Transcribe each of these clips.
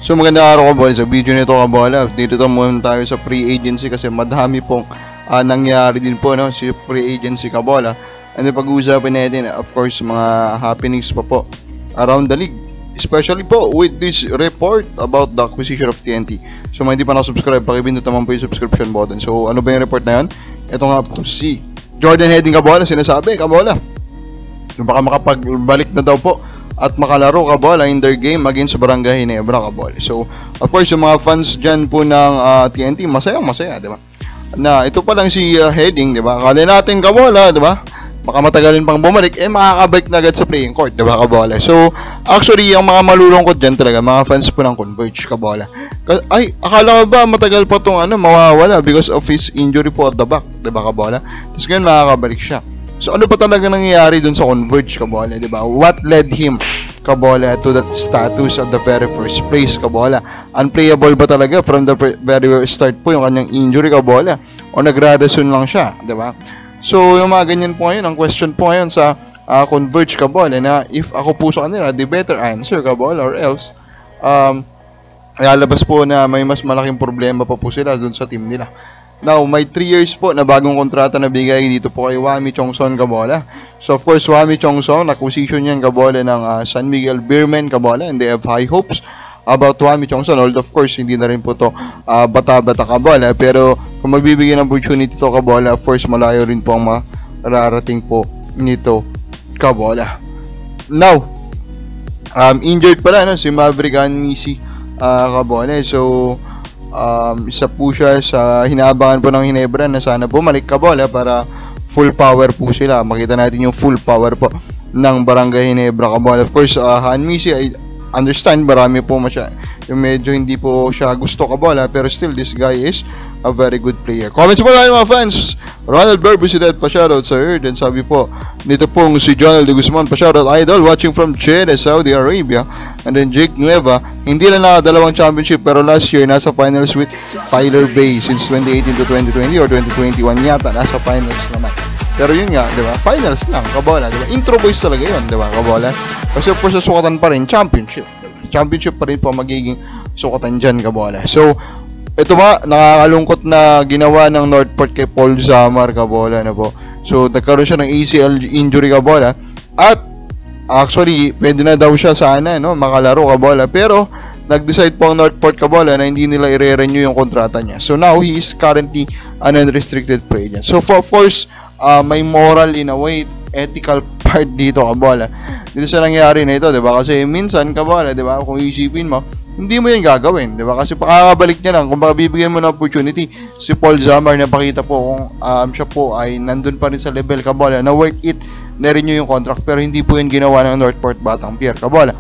So magandang araw kabola. Sa video nito kabola, dito muna tayo sa free agency kasi madami pong nangyari din po, no, si free agency kabola. And pag-uusapan natin, of course, mga happenings pa po around the league, especially po with this report about the acquisition of TNT. So mga hindi pa nakasubscribe, pakipindot naman po yung subscription button. So ano ba yung report na yun? Ito nga po si Jordan Heading kabola, sinasabi kabola baka makapagbalik na daw po at makalaro kabola in their game against Barangay Ginebra kabola. So of course yung mga fans dyan po ng TNT masaya, di ba? Na ito pa lang si Heading, di ba? Akala natin kabola, di ba? Baka matagalin pang bumalik, makakabalik na agad sa playing court, di ba kabola? So actually yung mga malulungkot dyan talaga, mga fans po ng Converge kabola. Ay, akala ko ba matagal pa tong mawawala because of his injury po at the back, di ba kabola? Tapos ngayon makakabalik siya. So ano pa talaga nangyayari dun sa Converge kabola, di ba? What led him kabola to that status at the very first place kabola? Unplayable ba talaga from the very start po yung kanyang injury kabola? O nagradason lang siya, di ba? So yung mga ganyan po ngayon, ang question po ngayon sa Converge kabola na if ako po sa kanila, the better answer kabola, or else lalabas po na may mas malaking problema pa po sila dun sa team nila. Now, may 3 years po na bagong kontrata na bigay dito po kay Hwami Chongson kabola. So, of course, Hwami Chongson, acquisition yan kabola ng San Miguel Beermen kabola, and they have high hopes about Hwami Chongson. Although, of course, hindi na rin po to bata-bata kabola. Pero, kung magbibigyan ng opportunity to kabola, of course, malayo rin po ang mararating po nito kabola. Now, injured pala, no, si Maverick Anmisi kabola. So, isa po siya sa hinaabangan po ng Ginebra na sana bumalik kabola para full power po sila. Makita natin yung full power po ng Barangay Ginebra kabola. Of course, Anmisi, I understand, marami po yung medyo hindi po siya gusto kabola, pero still this guy is a very good player. Comments po kayo mga fans. Ronald Berbusidet pa shoutout sa her. Then sabi po nito pong si Jonel de Guzman pa shoutout idol watching from Jeddah, Saudi Arabia. And then Jake Nueva, hindi lang nakadalawang championship pero last year nasa finals with Tyler Bay since 2018 to 2020 or 2021 yata nasa finals naman. Pero yun nga, di ba? Finals lang, kabola, di ba? Intro boys talaga yun, di ba, kabola? Kasi of course, sukatan pa rin, championship. Diba? Championship pa rin po magiging sukatan dyan, kabola. So, ito ba, nakakalungkot na ginawa ng Northport kay Paul Zamar, kabola, na po. So, nagkaroon siya ng ACL injury, kabola. At, actually, pwede na daw siya sana, no, makalaro, kabola. Pero, nag-decide po ang Northport kabola na hindi nila i-renew yung kontrata niya. So, now, he is currently an unrestricted free agent. So, of course, may moral in a way, ethical part dito kabola. Dito sa nangyari na ito, 'di ba? Kasi minsan kabola, 'di ba? Kung isipin mo, hindi mo 'yan gagawin, 'di ba? Kasi pakakabalik niya lang kung bibigyan mo ng opportunity si Paul Zamar na pakita po kung siya po ay nandun pa rin sa level kabola na worth it na renew yung contract, pero hindi po 'yan ginawa ng Northport Batang Pier kabola.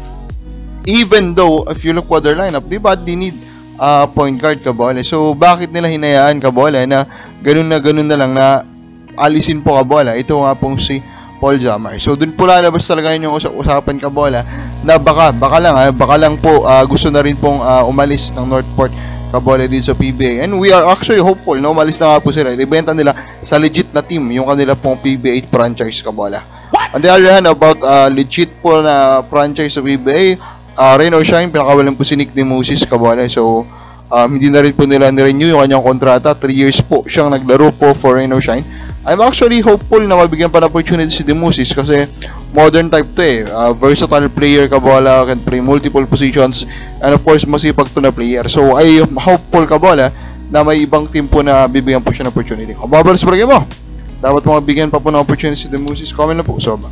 Even though if you look at their lineup, di ba, they need point guard kabola. So bakit nila hinayaan kabola na ganun na lang na alisin po kabola? Ito nga pong si Paul Zamar. So dun po lalabas talaga yung usapan kabola na baka lang po gusto na rin pong umalis ng Northport kabola dito sa PBA. And we are actually hopeful na umalis na nga po sila. Ibenta nila sa legit na team yung kanila pong PBA franchise kabola. On the other hand, about legit po na franchise sa PBA, Rain or Shine, pinakawalan po si Nick Demusis kabola. So hindi na rin po nila ni-renew yung kanyang kontrata. 3 years po siyang naglaro po for Rain or Shine. I'm actually hopeful na mabigyan pa ng opportunity si Demusis kasi modern type to versatile player kabola, can play multiple positions, and of course masipag to na player. So I am hopeful kabola na may ibang team po na bibigyan po siya ng opportunity. Kung babals mo, dapat mabigyan pa po ng opportunity si Demusis. Comment na po, soba.